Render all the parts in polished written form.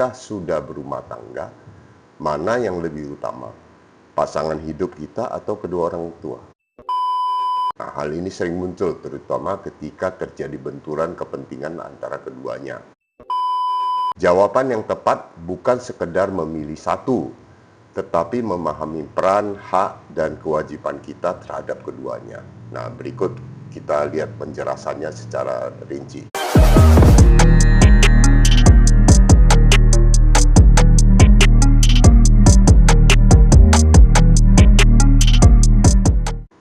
ketika sudah berumah tangga, mana yang lebih utama? Pasangan hidup kita atau kedua orang tua? Nah, hal ini sering muncul terutama ketika terjadi benturan kepentingan antara keduanya. Jawaban yang tepat bukan sekedar memilih satu, tetapi memahami peran, hak, dan kewajiban kita terhadap keduanya. Nah, berikut kita lihat penjelasannya secara rinci.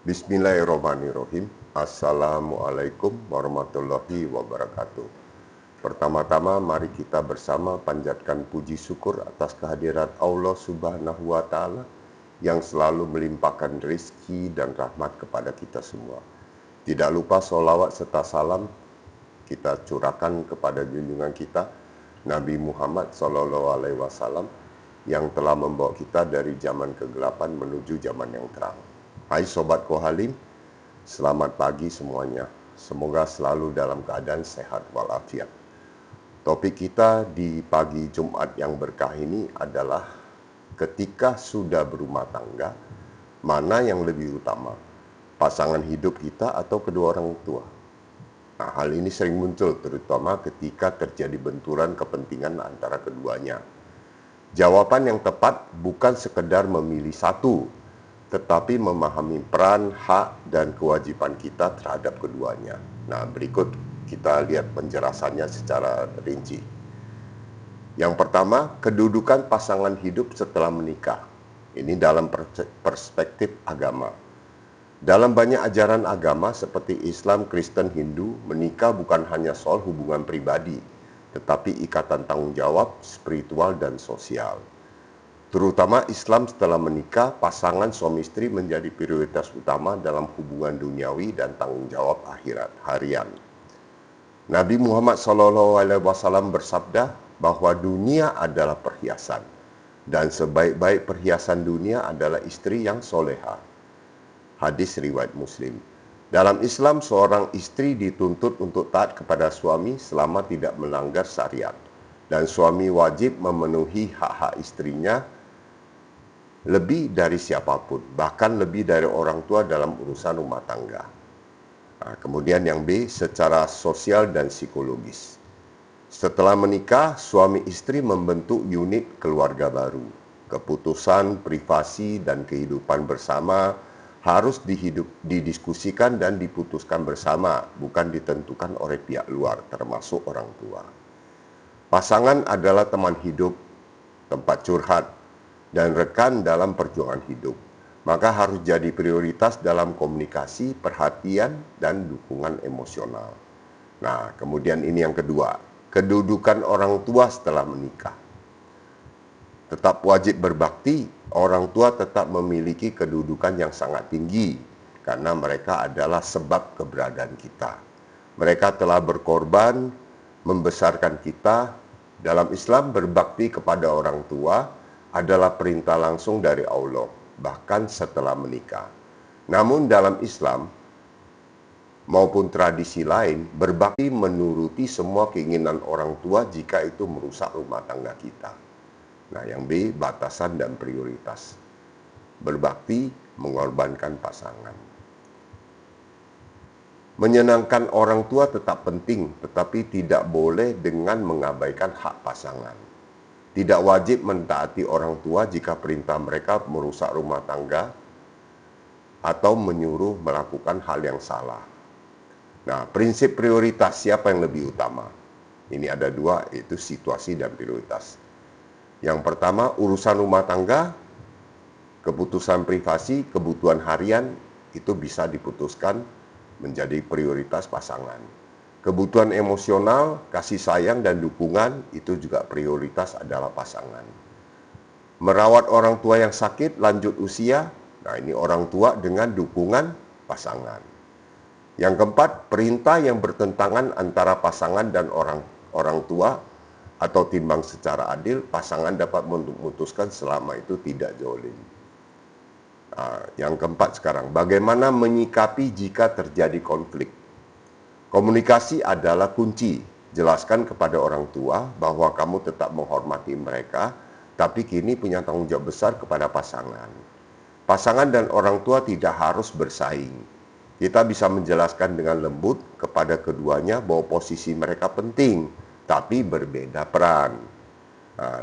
Bismillahirrahmanirrahim. Assalamualaikum warahmatullahi wabarakatuh. Pertama-tama mari kita bersama panjatkan puji syukur atas kehadirat Allah Subhanahu wa Ta'ala yang selalu melimpahkan rezeki dan rahmat kepada kita semua. Tidak lupa sholawat serta salam kita curahkan kepada junjungan kita Nabi Muhammad SAW yang telah membawa kita dari zaman kegelapan menuju zaman yang terang. Hai Sobat Kohalim, selamat pagi semuanya. Semoga selalu dalam keadaan sehat walafiat. Topik kita di pagi Jumat yang berkah ini adalah ketika sudah berumah tangga, mana yang lebih utama? Pasangan hidup kita atau kedua orang tua? Nah, hal ini sering muncul terutama ketika terjadi benturan kepentingan antara keduanya. Jawaban yang tepat bukan sekedar memilih satu, tetapi memahami peran, hak, dan kewajiban kita terhadap keduanya. Nah, berikut kita lihat penjelasannya secara rinci. Yang pertama, kedudukan pasangan hidup setelah menikah. Ini dalam perspektif agama. Dalam banyak ajaran agama seperti Islam, Kristen, Hindu, menikah bukan hanya soal hubungan pribadi, tetapi ikatan tanggung jawab, spiritual, dan sosial. Terutama Islam setelah menikah, pasangan suami istri menjadi prioritas utama dalam hubungan duniawi dan tanggung jawab akhirat harian. Nabi Muhammad SAW bersabda bahwa dunia adalah perhiasan dan sebaik-baik perhiasan dunia adalah istri yang soleha. Hadis riwayat Muslim. Dalam Islam, seorang istri dituntut untuk taat kepada suami selama tidak melanggar syariat, dan suami wajib memenuhi hak-hak istrinya lebih dari siapapun, bahkan lebih dari orang tua dalam urusan rumah tangga. Nah, kemudian yang B, secara sosial dan psikologis. Setelah menikah, suami istri membentuk unit keluarga baru. Keputusan, privasi, dan kehidupan bersama harus didiskusikan dan diputuskan bersama, bukan ditentukan oleh pihak luar, termasuk orang tua. Pasangan adalah teman hidup, tempat curhat, dan rekan dalam perjuangan hidup, maka harus jadi prioritas dalam komunikasi, perhatian, dan dukungan emosional. Nah, kemudian ini yang kedua, kedudukan orang tua setelah menikah. Tetap wajib berbakti, orang tua tetap memiliki kedudukan yang sangat tinggi, karena mereka adalah sebab keberadaan kita. Mereka telah berkorban, membesarkan kita. Dalam Islam, berbakti kepada orang tua adalah perintah langsung dari Allah, bahkan setelah menikah. Namun dalam Islam maupun tradisi lain, berbakti menuruti semua keinginan orang tua jika itu merusak rumah tangga kita. Nah, yang B, batasan dan prioritas. Berbakti mengorbankan pasangan. Menyenangkan orang tua tetap penting, tetapi tidak boleh dengan mengabaikan hak pasangan. Tidak wajib mentaati orang tua jika perintah mereka merusak rumah tangga atau menyuruh melakukan hal yang salah. Nah, prinsip prioritas siapa yang lebih utama? Ini ada dua, yaitu situasi dan prioritas. Yang pertama, urusan rumah tangga, keputusan privasi, kebutuhan harian, itu bisa diputuskan menjadi prioritas pasangan. Kebutuhan emosional, kasih sayang, dan dukungan itu juga prioritas adalah pasangan. Merawat orang tua yang sakit, lanjut usia, nah ini orang tua dengan dukungan pasangan. Yang keempat, perintah yang bertentangan antara pasangan dan orang tua atau timbang secara adil, pasangan dapat memutuskan selama itu tidak zalim. Nah, yang keempat sekarang, bagaimana menyikapi jika terjadi konflik? Komunikasi adalah kunci. Jelaskan kepada orang tua bahwa kamu tetap menghormati mereka, tapi kini punya tanggung jawab besar kepada pasangan. Pasangan dan orang tua tidak harus bersaing. Kita bisa menjelaskan dengan lembut kepada keduanya bahwa posisi mereka penting, tapi berbeda peran.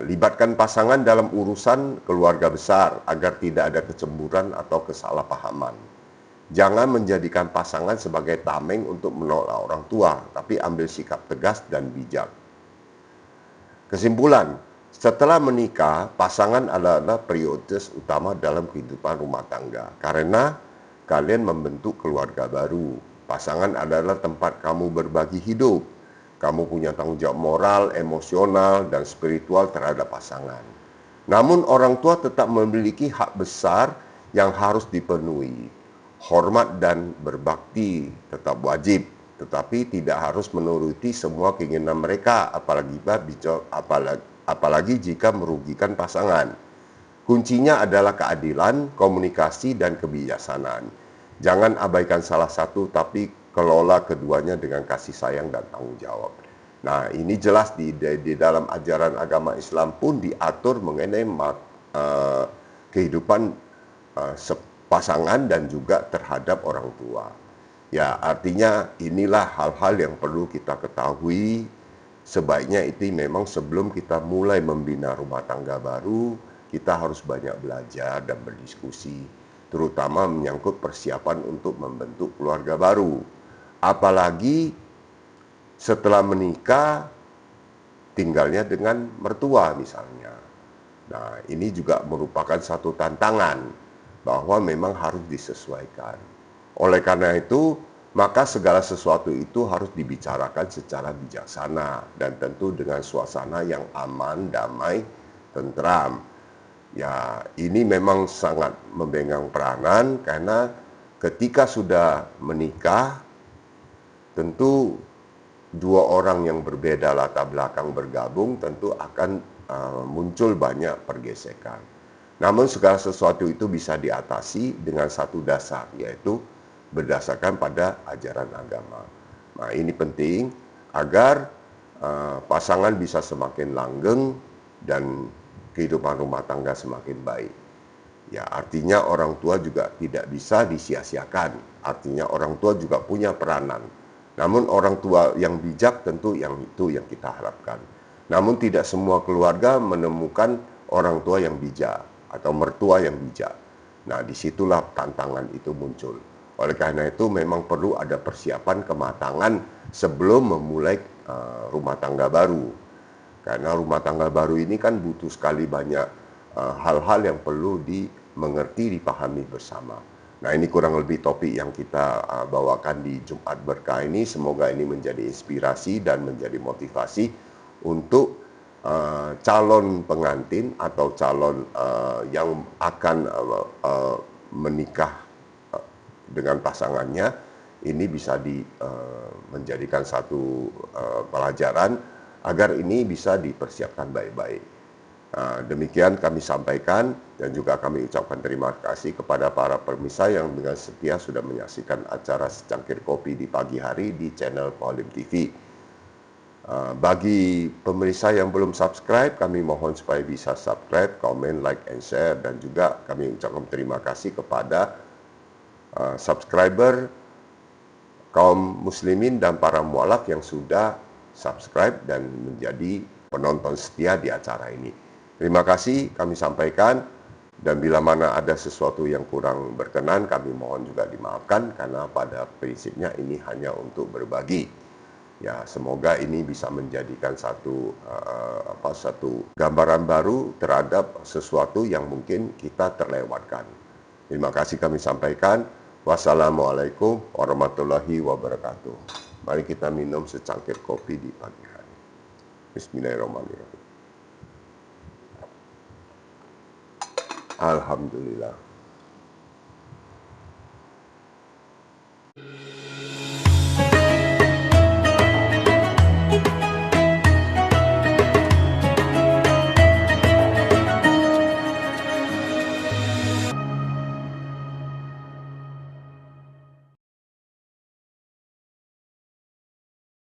Libatkan pasangan dalam urusan keluarga besar agar tidak ada kecemburuan atau kesalahpahaman. Jangan menjadikan pasangan sebagai tameng untuk menolak orang tua, tapi ambil sikap tegas dan bijak. Kesimpulan, setelah menikah, pasangan adalah prioritas utama dalam kehidupan rumah tangga. Karena kalian membentuk keluarga baru. Pasangan adalah tempat kamu berbagi hidup. Kamu punya tanggung jawab moral, emosional, dan spiritual terhadap pasangan. Namun orang tua tetap memiliki hak besar yang harus dipenuhi. Hormat dan berbakti tetap wajib, tetapi tidak harus menuruti semua keinginan mereka, apalagi jika merugikan pasangan. Kuncinya adalah keadilan, komunikasi, dan kebijaksanaan. Jangan abaikan salah satu, tapi kelola keduanya dengan kasih sayang dan tanggung jawab. Nah, ini jelas di dalam ajaran agama Islam pun diatur mengenai kehidupan pasangan dan juga terhadap orang tua. Ya, artinya inilah hal-hal yang perlu kita ketahui. Sebaiknya itu memang sebelum kita mulai membina rumah tangga baru, kita harus banyak belajar dan berdiskusi, terutama menyangkut persiapan untuk membentuk keluarga baru. Apalagi setelah menikah, tinggalnya dengan mertua misalnya. Nah, ini juga merupakan satu tantangan bahwa memang harus disesuaikan. Oleh karena itu, maka segala sesuatu itu harus dibicarakan secara bijaksana dan tentu dengan suasana yang aman, damai, tentram. Ya, ini memang sangat memegang peranan karena ketika sudah menikah, tentu dua orang yang berbeda latar belakang bergabung tentu akan muncul banyak pergesekan. Namun segala sesuatu itu bisa diatasi dengan satu dasar, yaitu berdasarkan pada ajaran agama. Nah, ini penting agar pasangan bisa semakin langgeng dan kehidupan rumah tangga semakin baik. Ya, artinya orang tua juga tidak bisa disia-siakan. Artinya orang tua juga punya peranan. Namun orang tua yang bijak tentu yang itu yang kita harapkan. Namun tidak semua keluarga menemukan orang tua yang bijak atau mertua yang bijak. Nah, disitulah tantangan itu muncul. Oleh karena itu memang perlu ada persiapan kematangan sebelum memulai rumah tangga baru. Karena rumah tangga baru ini kan butuh sekali banyak hal-hal yang perlu dimengerti, dipahami bersama. Nah, ini kurang lebih topik yang kita bawakan di Jumat Berkah ini. Semoga ini menjadi inspirasi dan menjadi motivasi untuk calon pengantin atau calon yang akan menikah dengan pasangannya, ini bisa menjadikan satu pelajaran agar ini bisa dipersiapkan baik-baik. Demikian kami sampaikan dan juga kami ucapkan terima kasih kepada para pemirsa yang dengan setia sudah menyaksikan acara Secangkir Kopi di pagi hari di channel Paulim TV. Bagi pemirsa yang belum subscribe, kami mohon supaya bisa subscribe, komen, like, and share. Dan juga kami ucapkan terima kasih kepada subscriber kaum muslimin dan para mualaf yang sudah subscribe dan menjadi penonton setia di acara ini. Terima kasih kami sampaikan, dan bila mana ada sesuatu yang kurang berkenan, kami mohon juga dimaafkan karena pada prinsipnya ini hanya untuk berbagi. Ya, semoga ini bisa menjadikan satu gambaran baru terhadap sesuatu yang mungkin kita terlewatkan. Terima kasih kami sampaikan. Wassalamualaikum warahmatullahi wabarakatuh. Mari kita minum secangkir kopi di pagi hari. Bismillahirrahmanirrahim. Alhamdulillah.